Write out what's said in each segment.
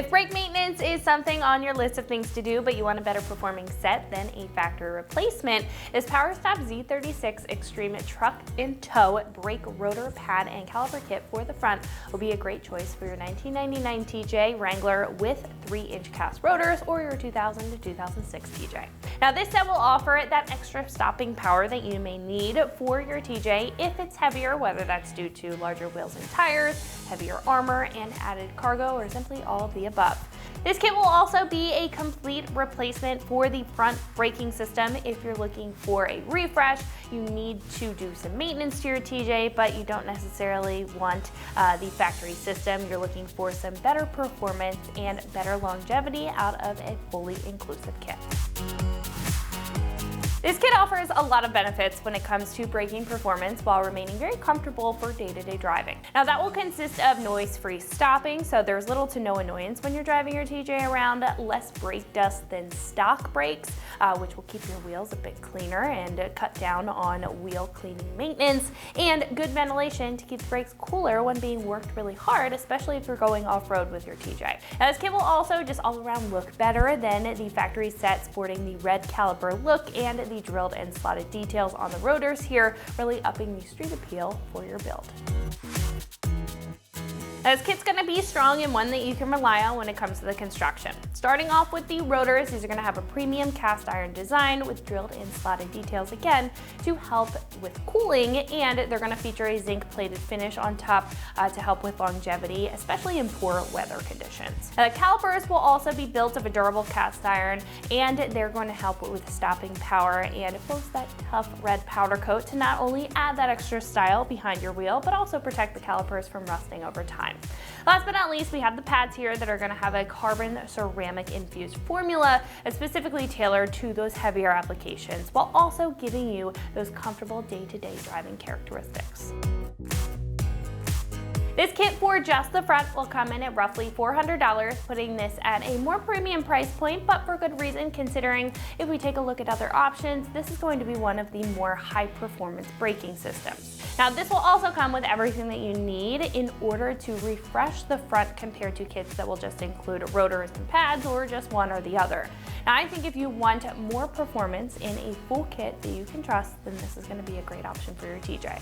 If brake maintenance is something on your list of things to do, but you want a better performing set than a factory replacement, this PowerStop Z36 Extreme Truck in Tow brake rotor pad and caliper kit for the front will be a great choice for your 1999 TJ Wrangler with 3-inch cast rotors or your 2000 to 2006 TJ. Now this set will offer that extra stopping power that you may need for your TJ if it's heavier, whether that's due to larger wheels and tires, heavier armor, and added cargo, or simply all of the above. This kit will also be a complete replacement for the front braking system. If you're looking for a refresh, you need to do some maintenance to your TJ, but you don't necessarily want the factory system. You're looking for some better performance and better longevity out of a fully inclusive kit. This kit offers a lot of benefits when it comes to braking performance while remaining very comfortable for day-to-day driving. Now that will consist of noise-free stopping, so there's little to no annoyance when you're driving your TJ around, less brake dust than stock brakes, which will keep your wheels a bit cleaner and cut down on wheel cleaning maintenance, and good ventilation to keep the brakes cooler when being worked really hard, especially if you're going off-road with your TJ. Now this kit will also just all around look better than the factory set, sporting the red caliper look and the drilled and slotted details on the rotors here, really upping the street appeal for your build. Now, this kit's going to be strong and one that you can rely on when it comes to the construction. Starting off with the rotors, these are going to have a premium cast iron design with drilled and slotted details again to help with cooling, and they're going to feature a zinc plated finish on top to help with longevity, especially in poor weather conditions. Now, the calipers will also be built of a durable cast iron, and they're going to help with stopping power and boast that tough red powder coat to not only add that extra style behind your wheel, but also protect the calipers from rusting over time. Last but not least, we have the pads here that are going to have a carbon ceramic infused formula that's specifically tailored to those heavier applications, while also giving you those comfortable day-to-day driving characteristics. This kit for just the front will come in at roughly $400, putting this at a more premium price point, but for good reason, considering if we take a look at other options, this is going to be one of the more high-performance braking systems. Now, this will also come with everything that you need in order to refresh the front compared to kits that will just include rotors and pads or just one or the other. Now, I think if you want more performance in a full kit that you can trust, then this is going to be a great option for your TJ.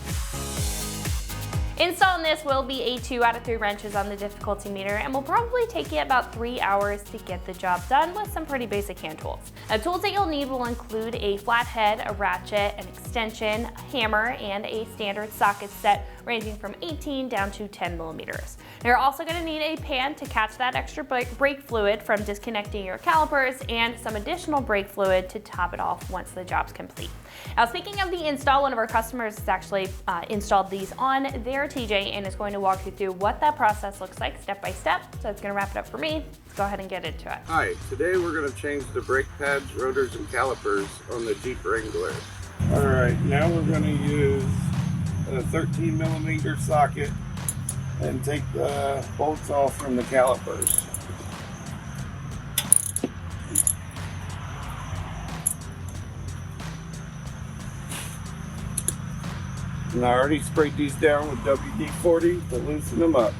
Installing this will be a 2 out of 3 wrenches on the difficulty meter and will probably take you about 3 hours to get the job done with some pretty basic hand tools. Now, tools that you'll need will include a flathead, a ratchet, an extension, a hammer, and a standard socket set ranging from 18 down to 10 millimeters. You're also going to need a pan to catch that extra brake fluid from disconnecting your calipers and some additional brake fluid to top it off once the job's complete. Now, speaking of the install, one of our customers has actually installed these on their TJ and is going to walk you through what that process looks like step by step. So it's going to wrap it up for me. Let's go ahead and get into it. Hi, today we're going to change the brake pads, rotors, and calipers on the Jeep Wrangler. Alright, now we're going to use a 13 millimeter socket and take the bolts off from the calipers. And I already sprayed these down with WD-40 to loosen them up.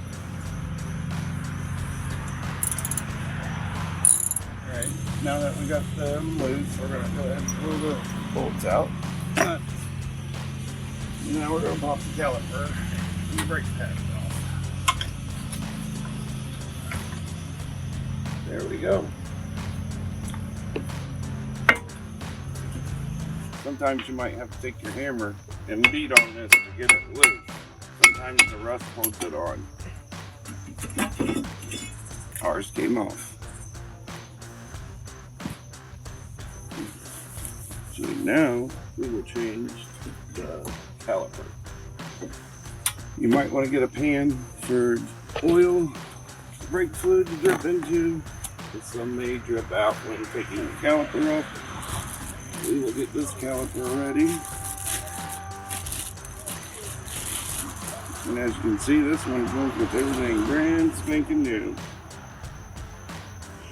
Alright, now that we got them loose, we're going to go ahead and pull the bolts out. Now we're going to pop the caliper and the brake pads off. There we go. Sometimes you might have to take your hammer and beat on this to get it loose. Sometimes the rust holds it on. Ours came off. So now we will change the caliper. You might want to get a pan for oil, brake fluid to drip into, because some may drip out when taking the caliper off. We will get this caliper ready. And as you can see, this one comes with everything brand spanking new.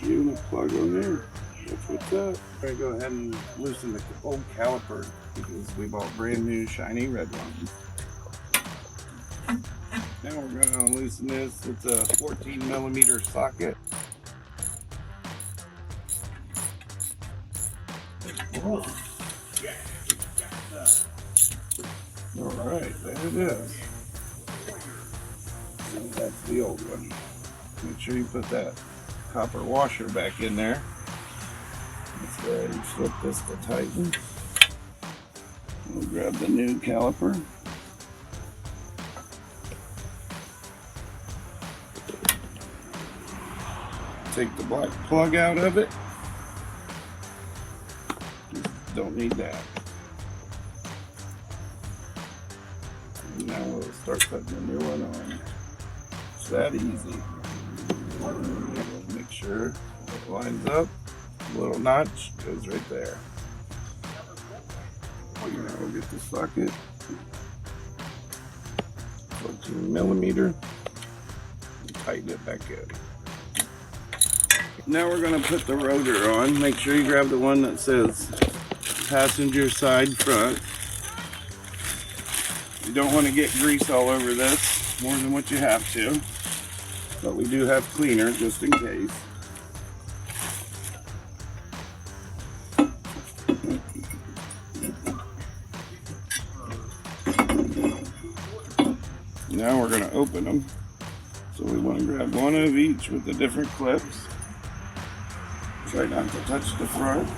Even a plug on there. That's what's up. I'm going to go ahead and loosen the old caliper because we bought brand new shiny red ones. Now we're going to loosen this. It's a 14 millimeter socket. Alright, there it is. And that's the old one. Make sure you put that copper washer back in there. Let's go ahead and flip this to tighten. We'll grab the new caliper. Take the black plug out of it. Don't need that. And now we'll start putting the new one on. It's that easy. Make sure it lines up. A little notch goes right there. Now we'll get the socket. 14mm. And tighten it back in. Now we're going to put the rotor on. Make sure you grab the one that says passenger side front. You don't want to get grease all over this more than what you have to, but we do have cleaner just in case. Now we're going to open them. So we want to grab one of each with the different clips. Try not to touch the front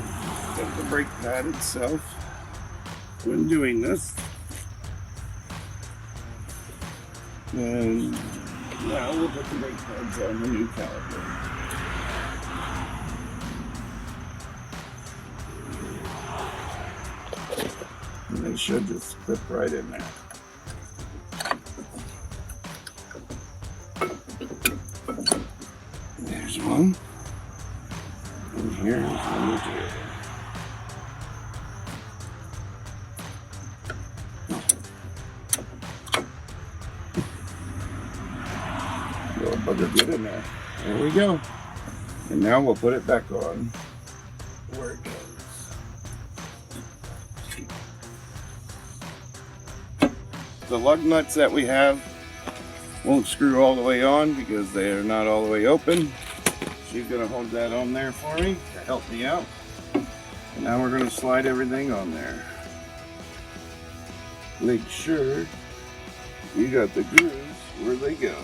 of the brake pad itself when doing this. And now we'll put the brake pads on the new caliper. And they should just clip right in there. There's one. And here's number two. Little bugger get in there. There we go. And now we'll put it back on where it goes. The lug nuts that we have won't screw all the way on because they are not all the way open. She's going to hold that on there for me to help me out. And now we're going to slide everything on there. Make sure you got the grooves where they go.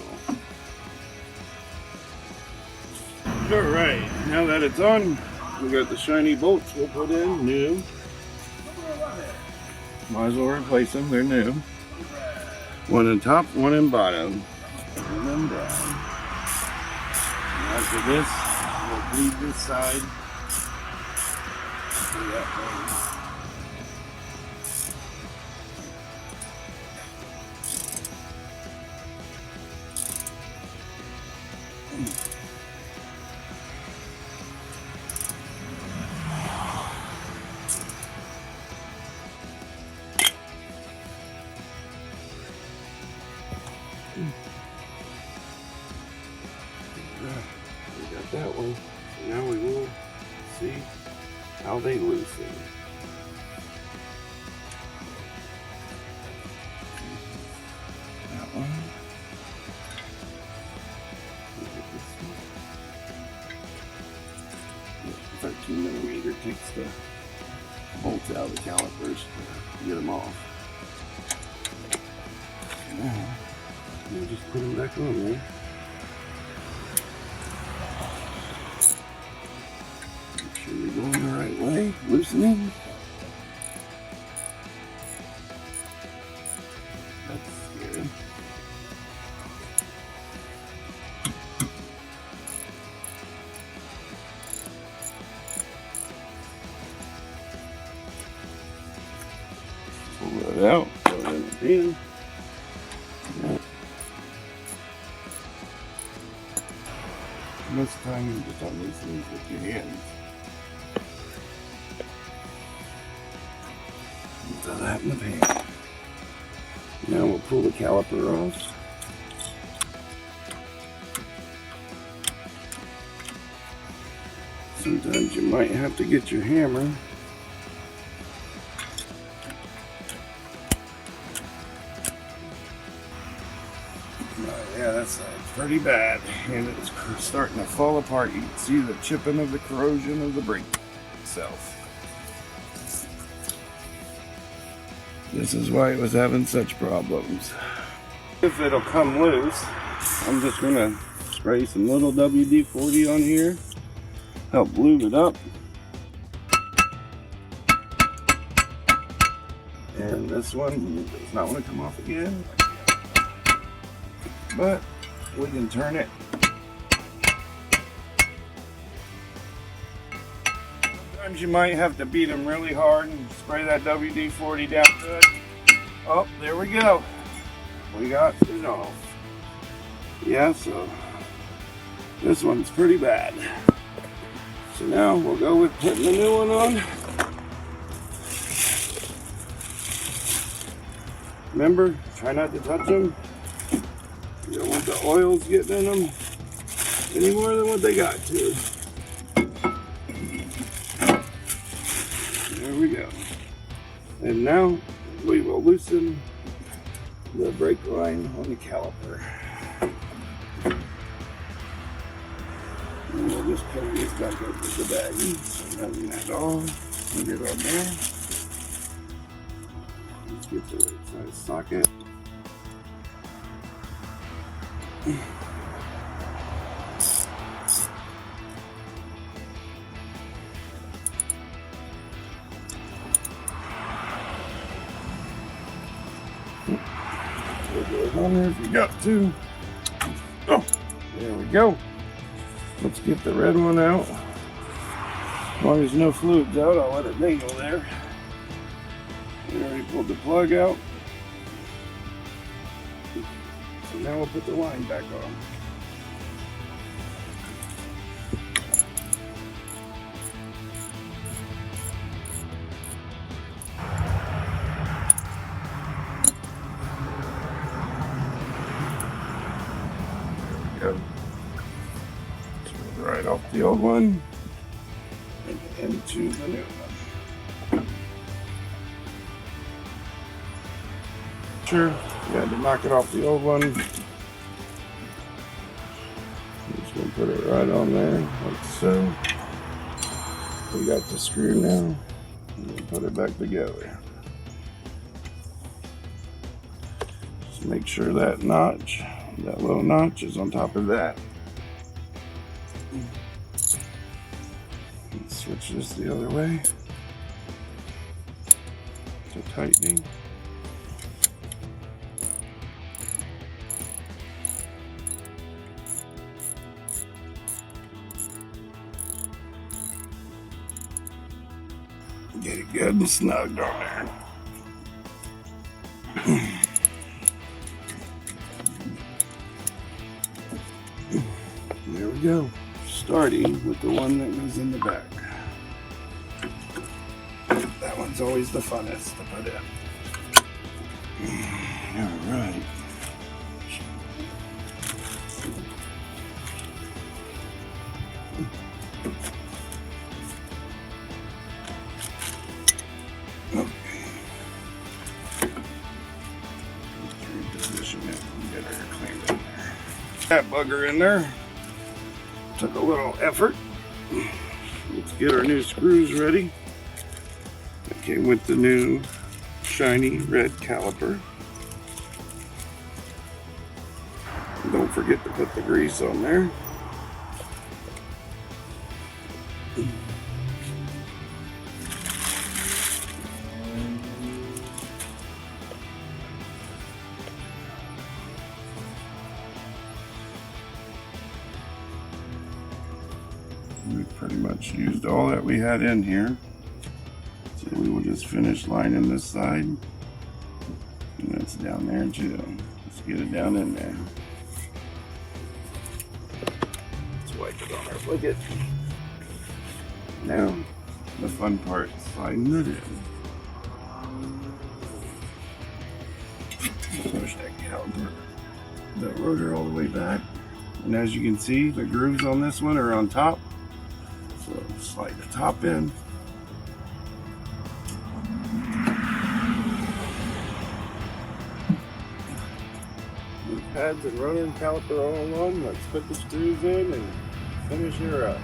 Alright, now that it's on, we got the shiny bolts we'll put in, new. Might as well replace them, they're new. One in top, one in bottom. And then down. And after this, we'll bleed this side. Do that way. We got that one. So now we will see how they loosen. That one. Look at this one. 13mm takes the bolts out of the calipers to get them off. Now we'll just put them back on there. We're going the right way, loosening. That's scary. Pull that out, put it in the bin. Most time you just on these things with your hands. Throw that in the pan. Now we'll pull the caliper off. Sometimes you might have to get your hammer. Yeah, that's pretty bad. And it's starting to fall apart. You can see the chipping of the corrosion of the brake itself. This is why it was having such problems. If it'll come loose, I'm just gonna spray some little WD-40 on here, help lube it up. And this one does not want to come off again, but we can turn it. Sometimes you might have to beat them really hard and spray that WD-40 down good. Oh, there we go. We got it off. Yeah, so this one's pretty bad. So now we'll go with putting the new one on. Remember, try not to touch them. You don't want the oils getting in them any more than what they got to. There we go. And now we will loosen the brake line on the caliper. And we'll just put this back up with the bag. So nothing at all. Put it on there. Let's get the right size socket. On there if you got to. Oh, there we go. Let's get the red one out. As long as no fluid's out, I'll let it dangle there. We already pulled the plug out. So now we'll put the line back on. Right off the old one and into the new one. Sure, you had to knock it off the old one. I'm just gonna put it right on there, like so. We got the screw now. And we'll put it back together. Just make sure that notch, that little notch, is on top of that. Let's switch this the other way to tightening. Get it good and snugged on there. There we go. Starting with the one that goes in the back. That one's always the funnest to put in. All right. Okay. Let's reposition it and get her cleaned in there. That bugger in there. Took a little effort. Let's get our new screws ready. That came with the new shiny red caliper. Don't forget to put the grease on there. We pretty much used all that we had in here. So we will just finish lining this side. And that's down there too. Let's get it down in there. Let's wipe it on our bucket. Now, the fun part, sliding it in. Push that caliper, that rotor all the way back. And as you can see, the grooves on this one are on top. So slide the top in. With pads and rotor and caliper all along, let's put the screws in and finish her up.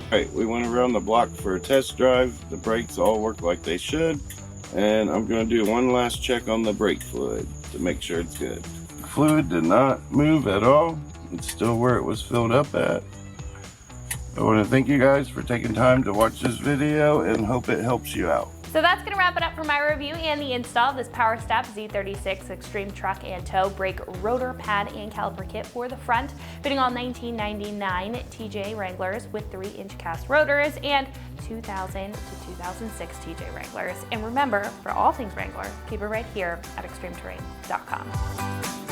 Alright, we went around the block for a test drive. The brakes all work like they should. And I'm going to do one last check on the brake fluid to make sure it's good. The fluid did not move at all. It's still where it was filled up at. I want to thank you guys for taking time to watch this video and hope it helps you out. So that's going to wrap it up for my review and the install of this PowerStop Z36 Extreme Truck and Tow brake rotor pad and caliper kit for the front, fitting all 1999 TJ Wranglers with 3-inch cast rotors and 2000 to 2006 TJ Wranglers. And remember, for all things Wrangler, keep it right here at extremeterrain.com.